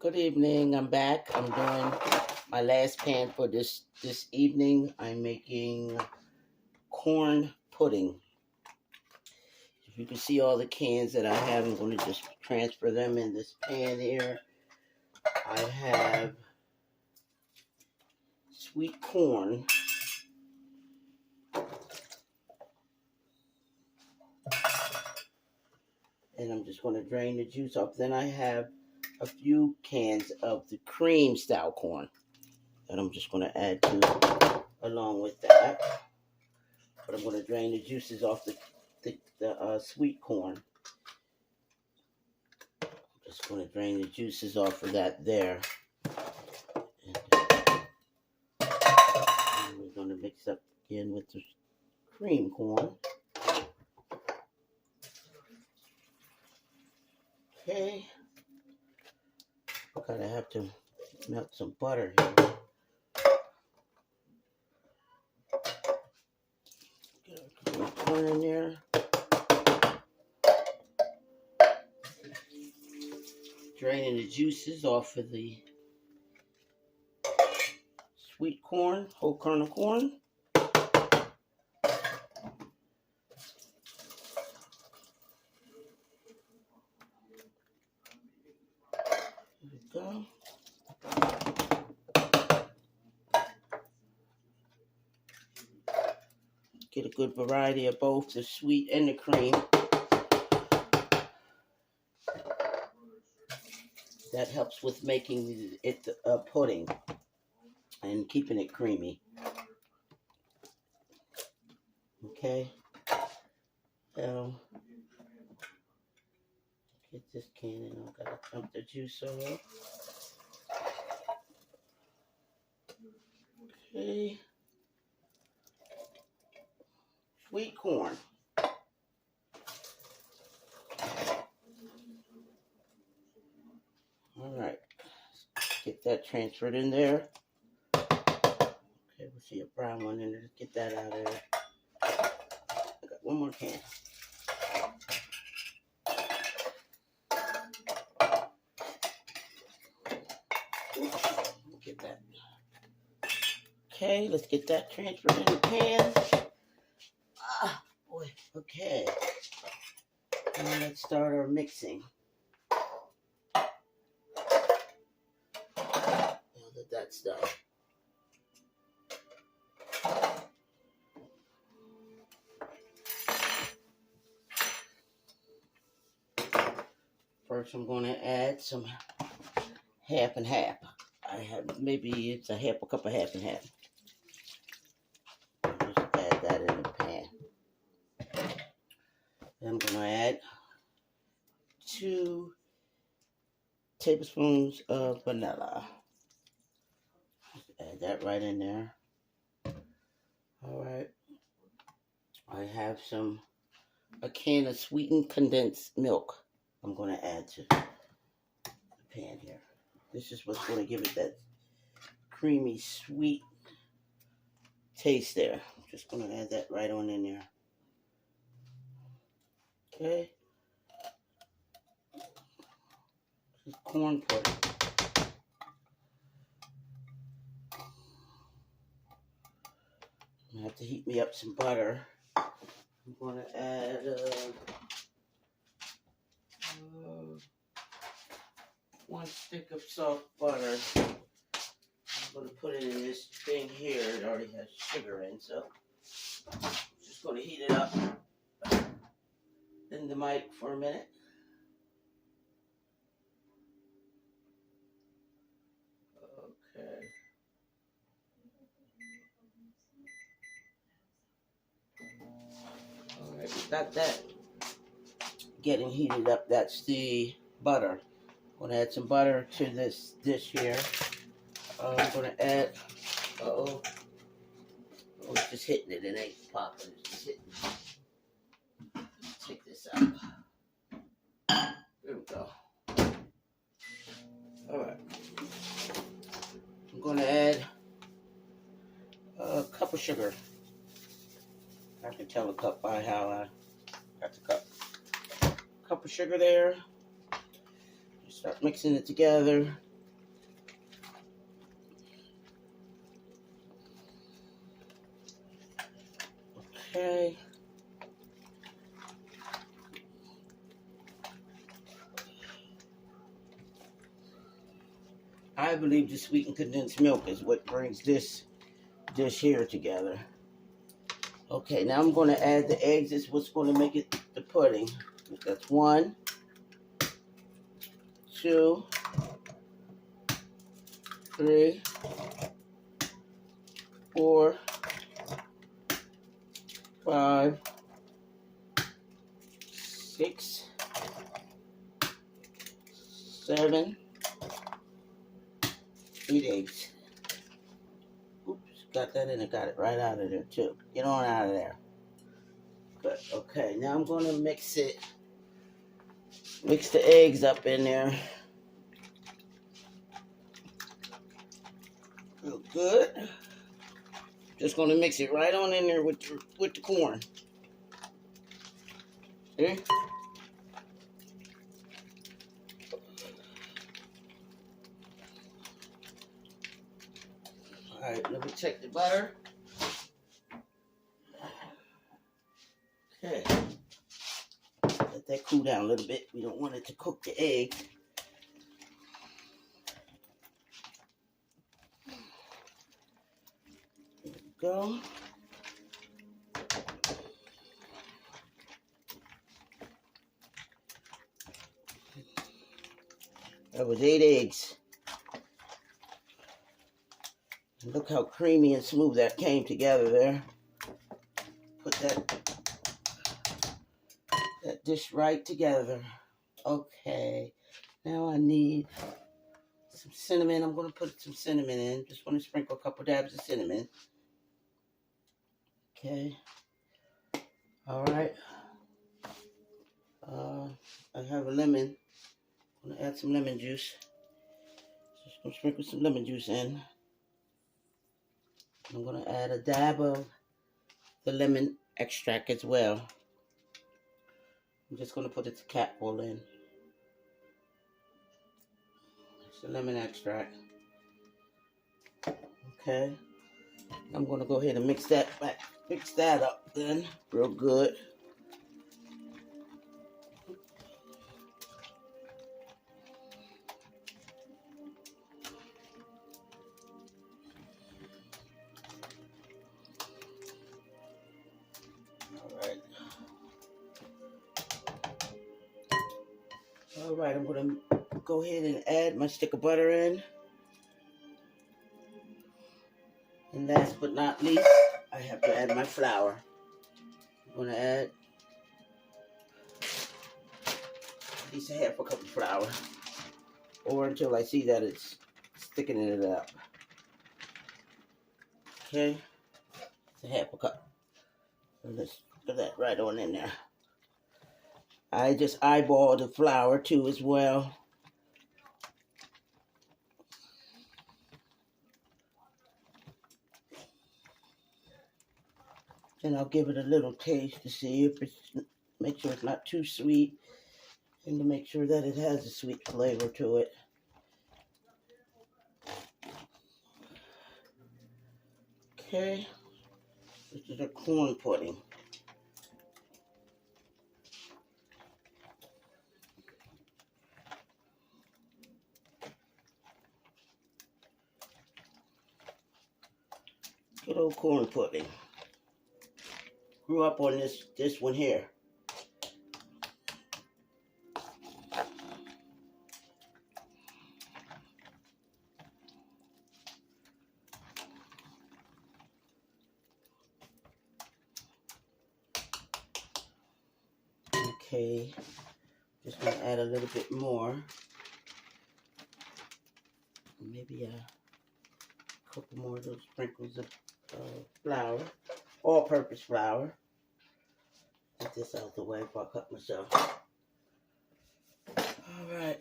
Good evening. I'm back. I'm doing my last pan for this evening. I'm making corn pudding. If you can see all the cans that I have, I'm going to just transfer them in this pan here. I have sweet corn. And I'm just going to drain the juice off. Then I have a few cans of the cream style corn that I'm just going to add to along with that. But I'm going to drain the juices off the sweet corn. Just going to drain the juices off of that there. And we're going to mix up again with the cream corn. Okay. Gotta have to melt some butter here. Get our corn in there. Draining the juices off of the sweet corn, whole kernel corn. There we go. Get a good variety of both the sweet and the cream. That helps with making it pudding and keeping it creamy. Okay. So get this can in. I've got to dump the juice over. Okay. Sweet corn. All right. Get that transferred in there. Okay, we'll see a brown one in there. Get that out of there. I got one more can. Get that. Okay, let's get that transferred in the pan. Ah, boy. Okay. And let's start our mixing. Now that that's done. First, I'm going to add some half and half. I have maybe it's a cup of half and half. Just add that in the pan. Then I'm going to add 2 tablespoons of vanilla. Add that right in there. All right. I have a can of sweetened condensed milk. I'm going to add to the pan here. This is what's going to give it that creamy, sweet taste there. I'm just going to add that right on in there. Okay. This is corn pudding. I'm going to have to heat me up some butter. I'm going to add 1 stick of soft butter. I'm going to put it in this thing here. It already has sugar in, so I'm just going to heat it up in the mic for a minute. Okay. All right, we got that getting heated up. That's the butter. I'm going to add some butter to this dish here. I'm going to add, oh, it's just hitting it. It ain't popping. It's just hitting it. Let's take this out. There we go. All right. I'm going to add a cup of sugar. I can tell a cup by how I got the cup. Cup of sugar there. Start mixing it together. Okay. I believe the sweetened condensed milk is what brings this dish here together. Okay, now I'm going to add the eggs. It's what's going to make it the pudding. That's 1, 2, 3, 4, 5, 6, 7, 8 eggs. Oops, got that in there. Got it right out of there too. Get on out of there. Good. Okay, now I'm going to mix it. Mix the eggs up in there. Real good. Just going to mix it right on in there with the corn. See? Alright, let me check the butter. Okay. Let that cool down a little bit. We don't want it to cook the egg. There we go. That was 8 eggs. And look how creamy and smooth that came together there. Put that dish right together. Okay. Now I need some cinnamon. I'm going to put some cinnamon in. Just want to sprinkle a couple dabs of cinnamon. Okay. All right. I have a lemon. I'm going to add some lemon juice. Just going to sprinkle some lemon juice in. I'm going to add a dab of the lemon extract as well. I'm just going to put the capful in. It's the lemon extract. Okay. I'm going to go ahead and mix that up then real good. All right, I'm going to go ahead and add my stick of butter in. And last but not least, I have to add my flour. I'm going to add at least a half a cup of flour, or until I see that it's thickening it up. Okay, it's a half a cup. So let's put that right on in there. I just eyeball the flour too as well. Then I'll give it a little taste to see if it's, make sure it's not too sweet, and to make sure that it has a sweet flavor to it. Okay, this is a corn pudding. Good old corn pudding. Grew up on this one here. Okay, just gonna add a little bit more. Maybe a couple more of those sprinkles of flour, all-purpose flour. Get this out of the way before I cut myself. All right.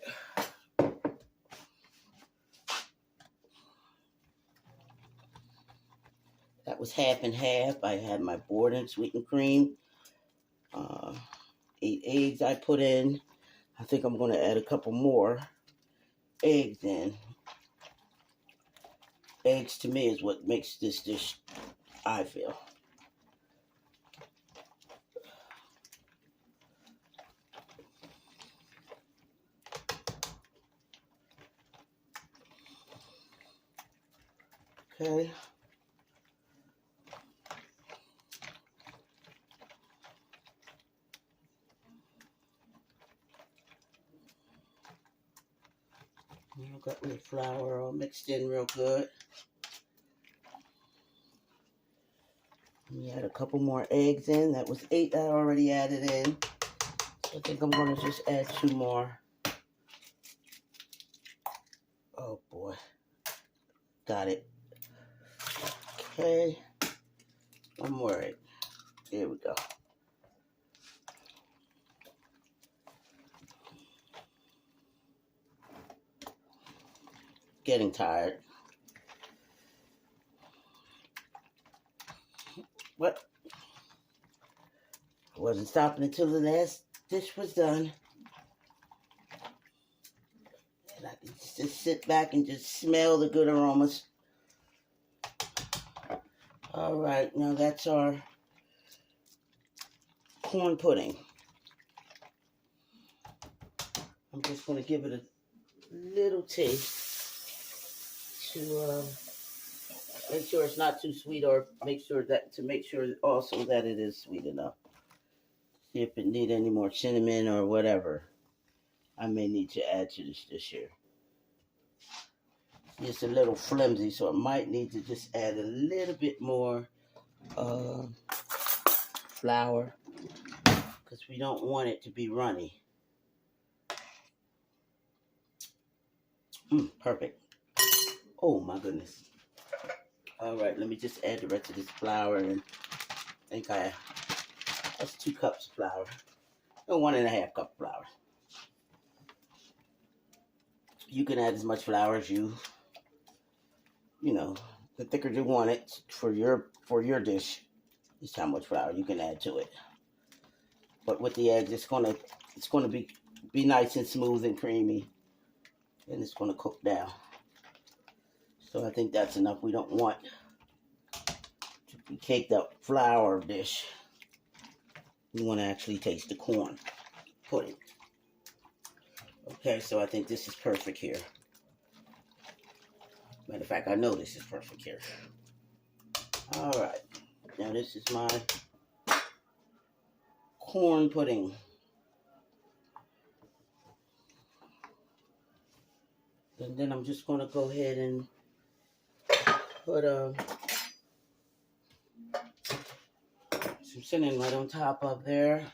That was half and half. I had my Borden sweetened cream. 8 eggs I put in. I think I'm going to add a couple more eggs in. Eggs to me is what makes this dish, I feel. Okay. Got my flour all mixed in real good. We add a couple more eggs in. That was 8 I already added in. So I think I'm going to just add 2 more. Oh boy. Got it. Okay. 1 more egg. There we go. Getting tired. What? I wasn't stopping until the last dish was done. And I can just sit back and just smell the good aromas. All right, now that's our corn pudding. I'm just going to give it a little taste to make sure it's not too sweet, or make sure also that it is sweet enough. See if it need any more cinnamon or whatever I may need to add to this dish here. It's a little flimsy, so I might need to just add a little bit more flour, because we don't want it to be runny. Perfect. Oh my goodness. All right, let me just add the rest of this flour, and I think that's 2 cups of flour. No, 1.5 cup flour. You can add as much flour as you know, the thicker you want it for your dish is how much flour you can add to it. But with the eggs, it's gonna be nice and smooth and creamy, and it's gonna cook down. So I think that's enough. We don't want to be caked up flour dish. We want to actually taste the corn pudding. Okay, so I think this is perfect here. Matter of fact, I know this is perfect here. All right, now this is my corn pudding. And then I'm just going to go ahead and put some cinnamon right on top of there.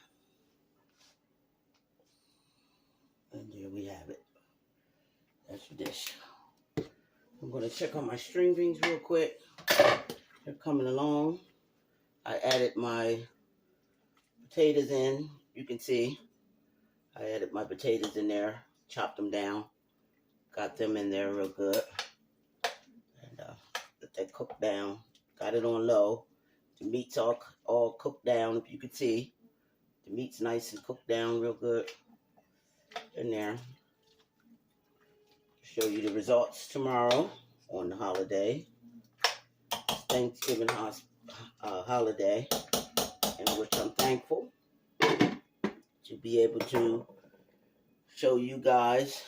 And there we have it. That's your dish. I'm going to check on my string beans real quick. They're coming along. I added my potatoes in. You can see I added my potatoes in there, chopped them down, got them in there real good. And let that cook down. Got it on low. The meat's all cooked down, if you can see. The meat's nice and cooked down real good in there. Show you the results tomorrow on the holiday. It's Thanksgiving holiday, in which I'm thankful to be able to show you guys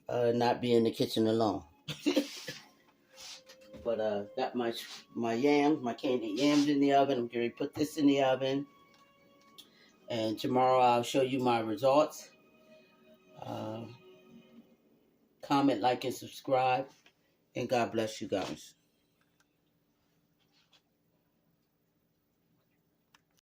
not be in the kitchen alone. But got my yams, my candied yams in the oven. I'm going to put this in the oven. And tomorrow I'll show you my results. Comment, like, and subscribe. And God bless you guys.